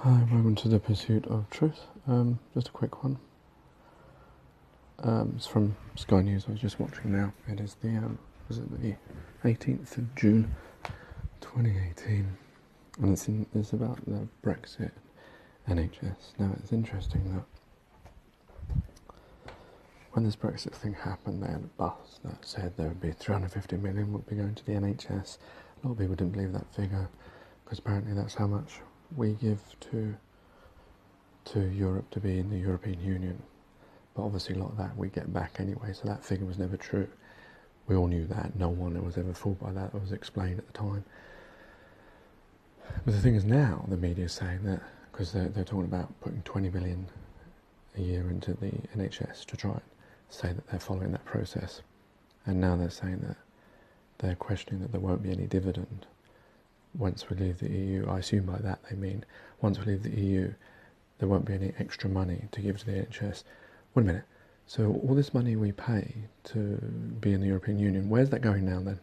Hi, welcome to The Pursuit of Truth. Just a quick one. It's from Sky News. I was just watching now. It is the 18th of June, 2018, and it's about the Brexit NHS. Now, it's interesting that when this Brexit thing happened, they had a bus that said there would be 350 million would be going to the NHS. A lot of people didn't believe that figure because apparently that's how much we give to Europe to be in the European Union. But obviously a lot of that we get back anyway, so that figure was never true. We all knew that. No one was ever fooled by that. It was explained at the time. But the thing is now, the media is saying that, because they're talking about putting 20 million a year into the NHS to try and say that they're following that process. And now they're saying that they're questioning that there won't be any dividend once we leave the EU. I assume by that they mean once we leave the EU, there won't be any extra money to give to the NHS. Wait a minute. So all this money we pay to be in the European Union, where's that going now then?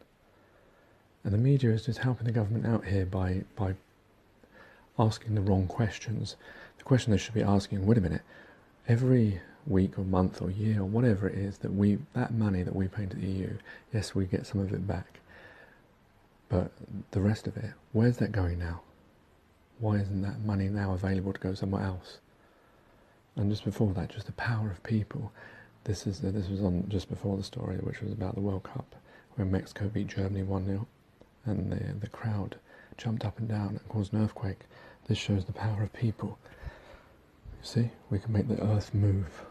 And the media is just helping the government out here by asking the wrong questions. The question they should be asking, wait a minute, every week or month or year or whatever it is that money that we pay to the EU, yes, we get some of it back. But the rest of it, where's that going now? Why isn't that money now available to go somewhere else? And just before that, just the power of people. This was on just before the story, which was about the World Cup, where Mexico beat Germany 1-0, and the crowd jumped up and down and caused an earthquake. This shows the power of people. You see, we can make the earth move.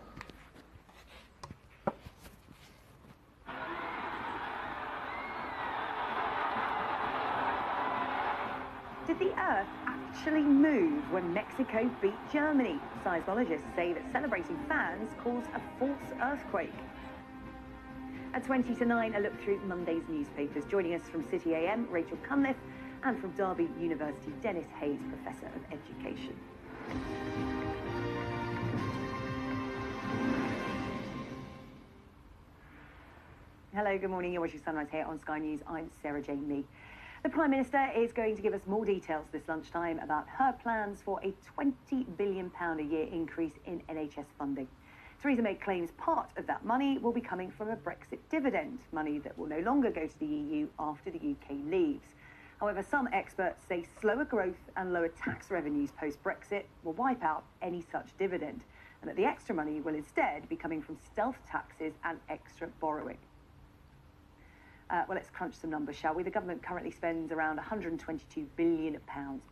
Did the Earth actually move when Mexico beat Germany? Seismologists say that celebrating fans caused a false earthquake. At 20 to 9, a look through Monday's newspapers. Joining us from City AM, Rachel Cunliffe, and from Derby University, Dennis Hayes, Professor of Education. Hello, good morning. You're watching Sunrise here on Sky News. I'm Sarah Jane Lee. The Prime Minister is going to give us more details this lunchtime about her plans for a £20 billion a year increase in NHS funding. Theresa May claims part of that money will be coming from a Brexit dividend, money that will no longer go to the EU after the UK leaves. However, some experts say slower growth and lower tax revenues post-Brexit will wipe out any such dividend, and that the extra money will instead be coming from stealth taxes and extra borrowing. Well, let's crunch some numbers, shall we? The government currently spends around £122 billion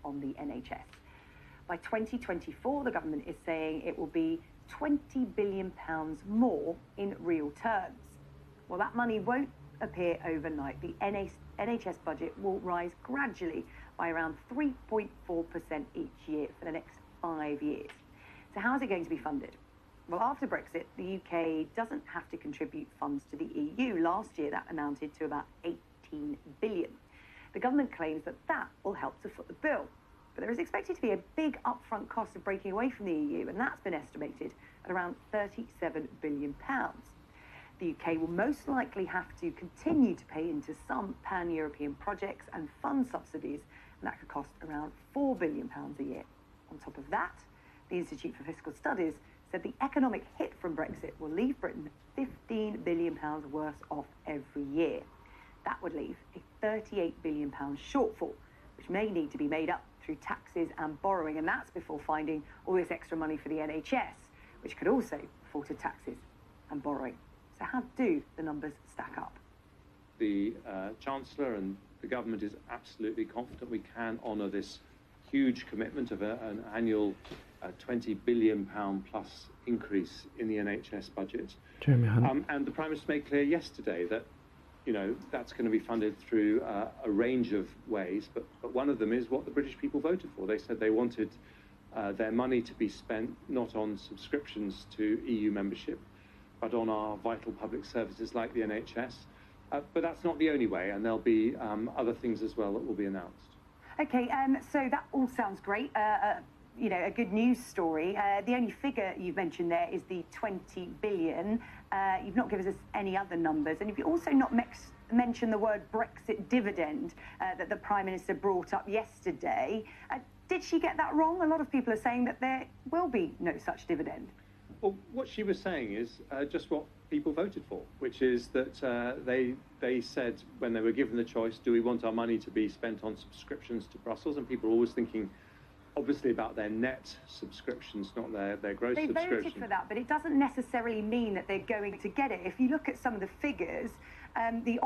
on the NHS. By 2024, the government is saying it will be £20 billion more in real terms. Well, that money won't appear overnight. The NHS budget will rise gradually by around 3.4% each year for the next 5 years. So how is it going to be funded? Well, after Brexit, the UK doesn't have to contribute funds to the EU. Last year, that amounted to about 18 billion. The government claims that that will help to foot the bill. But there is expected to be a big upfront cost of breaking away from the EU, and that's been estimated at around £37 billion. The UK will most likely have to continue to pay into some pan-European projects and fund subsidies, and that could cost around £4 billion a year. On top of that, the Institute for Fiscal Studies said the economic hit from Brexit will leave Britain £15 billion worse off every year. That would leave a £38 billion shortfall, which may need to be made up through taxes and borrowing, and that's before finding all this extra money for the NHS, which could also fall to taxes and borrowing. So how do the numbers stack up? The Chancellor and the government is absolutely confident we can honour this huge commitment of an annual £20 billion plus increase in the NHS budget. Jeremy Hunt. And the Prime Minister made clear yesterday that, you know, that's going to be funded through a range of ways, but one of them is what the British people voted for. They said they wanted their money to be spent not on subscriptions to EU membership, but on our vital public services like the NHS. But that's not the only way, and there'll be other things as well that will be announced. Okay, so that all sounds great. You know, a good news story. The only figure you've mentioned there is the 20 billion. You've not given us any other numbers, and you've also not mentioned the word Brexit dividend that the Prime Minister brought up yesterday. Did she get that wrong? A lot of people are saying that there will be no such dividend. Well, what she was saying is just what people voted for, which is that they said when they were given the choice, do we want our money to be spent on subscriptions to Brussels? And people are always thinking, obviously, about their net subscriptions, not their gross They subscriptions. voted for that, but it doesn't necessarily mean that they're going to get it. If you look at some of the figures, the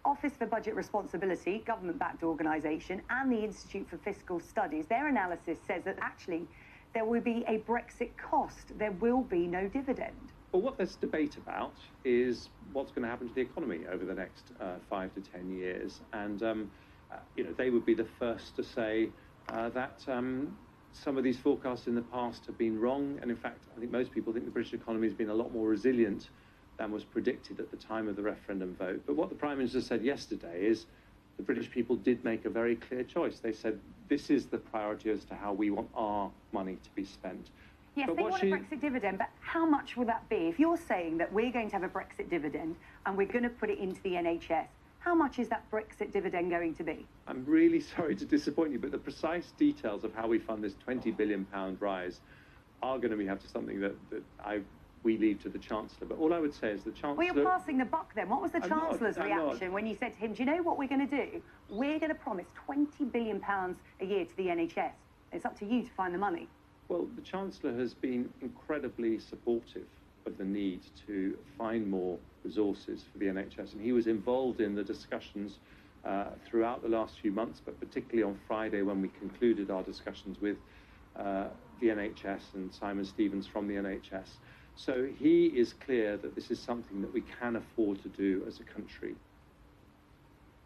Office for Budget Responsibility, government-backed organisation, and the Institute for Fiscal Studies, their analysis says that actually there will be a Brexit cost. There will be no dividend. Well, what there's debate about is what's going to happen to the economy over the next 5 to 10 years. And, they would be the first to say that some of these forecasts in the past have been wrong. And in fact, I think most people think the British economy has been a lot more resilient than was predicted at the time of the referendum vote. But what the Prime Minister said yesterday is the British people did make a very clear choice. They said, this is the priority as to how we want our money to be spent. Yes, but they want a Brexit dividend, but how much will that be? If you're saying that we're going to have a Brexit dividend and we're going to put it into the NHS, how much is that Brexit dividend going to be? I'm really sorry to disappoint you, but the precise details of how we fund this £20 billion rise are going to have to something that we leave to the Chancellor. But all I would say is the Chancellor... Well, you're passing the buck then. What was the Chancellor's reaction when you said to him, do you know what we're going to do? We're going to promise £20 billion a year to the NHS. It's up to you to find the money. Well, the Chancellor has been incredibly supportive of the need to find more resources for the NHS, and he was involved in the discussions throughout the last few months, but particularly on Friday when we concluded our discussions with the NHS and Simon Stevens from the NHS. So he is clear that this is something that we can afford to do as a country.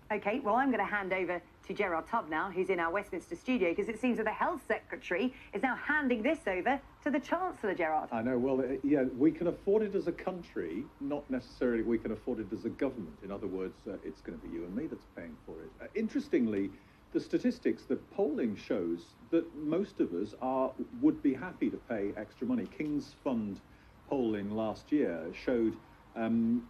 OK, well, I'm going to hand over to Gerard Tubb now, who's in our Westminster studio, because it seems that the Health Secretary is now handing this over to the Chancellor, Gerard. I know. Well, yeah, we can afford it as a country, not necessarily we can afford it as a government. In other words, it's going to be you and me that's paying for it. Interestingly, the statistics, the polling shows that most of us would be happy to pay extra money. King's Fund polling last year showed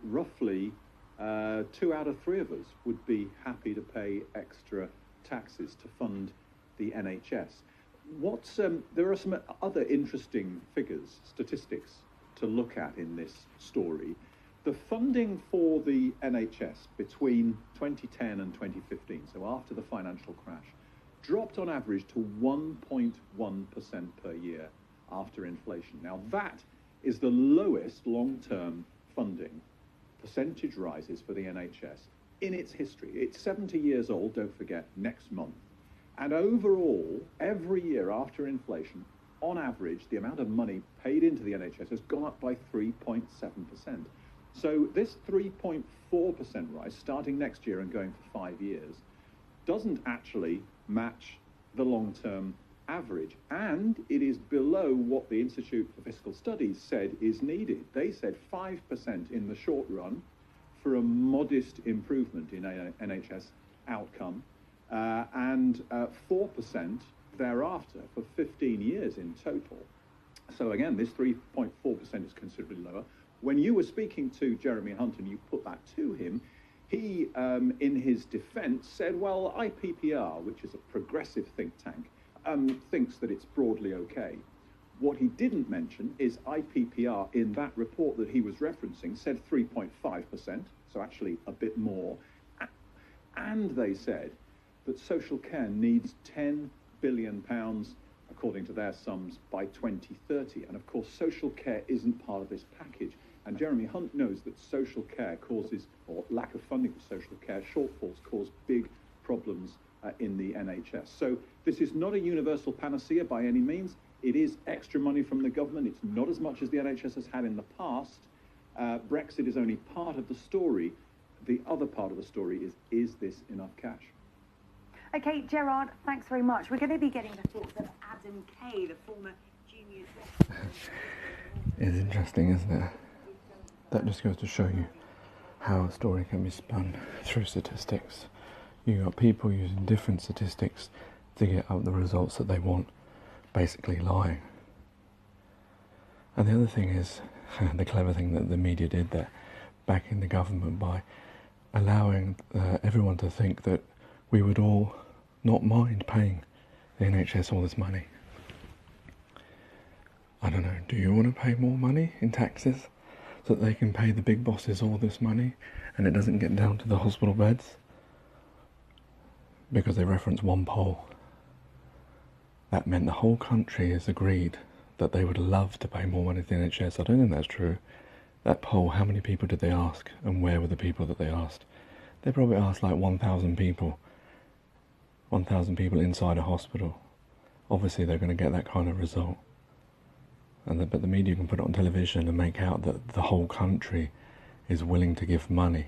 roughly 2 out of 3 of us would be happy to pay extra taxes to fund the NHS. There are some other interesting figures, statistics to look at in this story. The funding for the NHS between 2010 and 2015, so after the financial crash, dropped on average to 1.1% per year after inflation. Now that is the lowest long-term funding percentage rises for the NHS in its history. It's 70 years old, don't forget, next month. And overall, every year after inflation, on average, the amount of money paid into the NHS has gone up by 3.7%. So this 3.4% rise, starting next year and going for 5 years, doesn't actually match the long-term average, and it is below what the Institute for Fiscal Studies said is needed. They said 5% in the short run for a modest improvement in NHS outcome, and 4% thereafter for 15 years in total. So again, this 3.4% is considerably lower. When you were speaking to Jeremy Hunt and you put that to him, he, in his defense, said, well, IPPR, which is a progressive think tank, thinks that it's broadly okay. What he didn't mention is IPPR in that report that he was referencing said 3.5%, so actually a bit more. And they said that social care needs £10 billion, according to their sums, by 2030. And of course, social care isn't part of this package. And Jeremy Hunt knows that social care causes, or lack of funding for social care, shortfalls cause big problems in the NHS. So this is not a universal panacea by any means. It is extra money from the government. It's not as much as the NHS has had in the past. Brexit is only part of the story. The other part of the story is this enough cash? OK, Gerard, thanks very much. We're going to be getting the thoughts of Adam Kay, the former junior... It's interesting, isn't it? That just goes to show you how a story can be spun through statistics. You've got people using different statistics to get up the results that they want, basically lying. And the other thing is, the clever thing that the media did there, backing the government by allowing everyone to think that we would all not mind paying the NHS all this money. I don't know, do you want to pay more money in taxes so that they can pay the big bosses all this money and it doesn't get down to the hospital beds? Because they reference one poll. That meant the whole country has agreed that they would love to pay more money to the NHS. I don't think that's true. That poll, how many people did they ask and where were the people that they asked? They probably asked like 1,000 people. 1,000 people inside a hospital. Obviously they're going to get that kind of result. But the media can put it on television and make out that the whole country is willing to give money.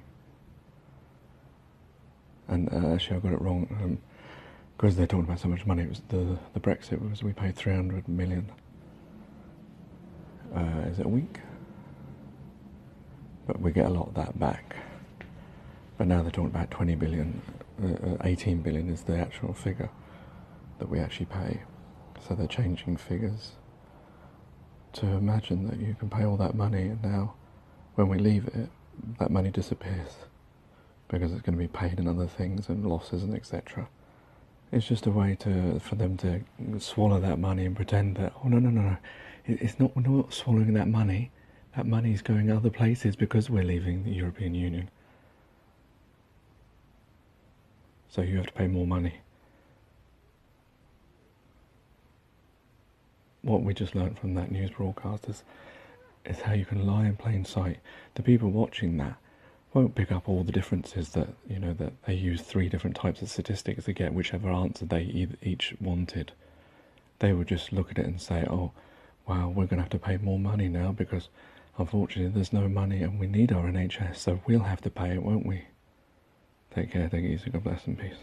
And actually I got it wrong, because they're talking about so much money. It was the Brexit was we paid 300 million. Is it a week? But we get a lot of that back. But now they're talking about 20 billion, 18 billion is the actual figure that we actually pay. So they're changing figures to imagine that you can pay all that money and now when we leave it, that money disappears because it's going to be paid in other things and losses and etc. It's just a way for them to swallow that money and pretend that, oh no, it's not, we're not swallowing that money. That money is going other places because we're leaving the European Union. So you have to pay more money. What we just learned from that news broadcast is how you can lie in plain sight. The people watching that won't pick up all the differences that, that they use 3 different types of statistics to get whichever answer they each wanted. They would just look at it and say, oh, wow, we're going to have to pay more money now because unfortunately there's no money and we need our NHS, so we'll have to pay it, won't we? Take care, take it easy, God bless and peace.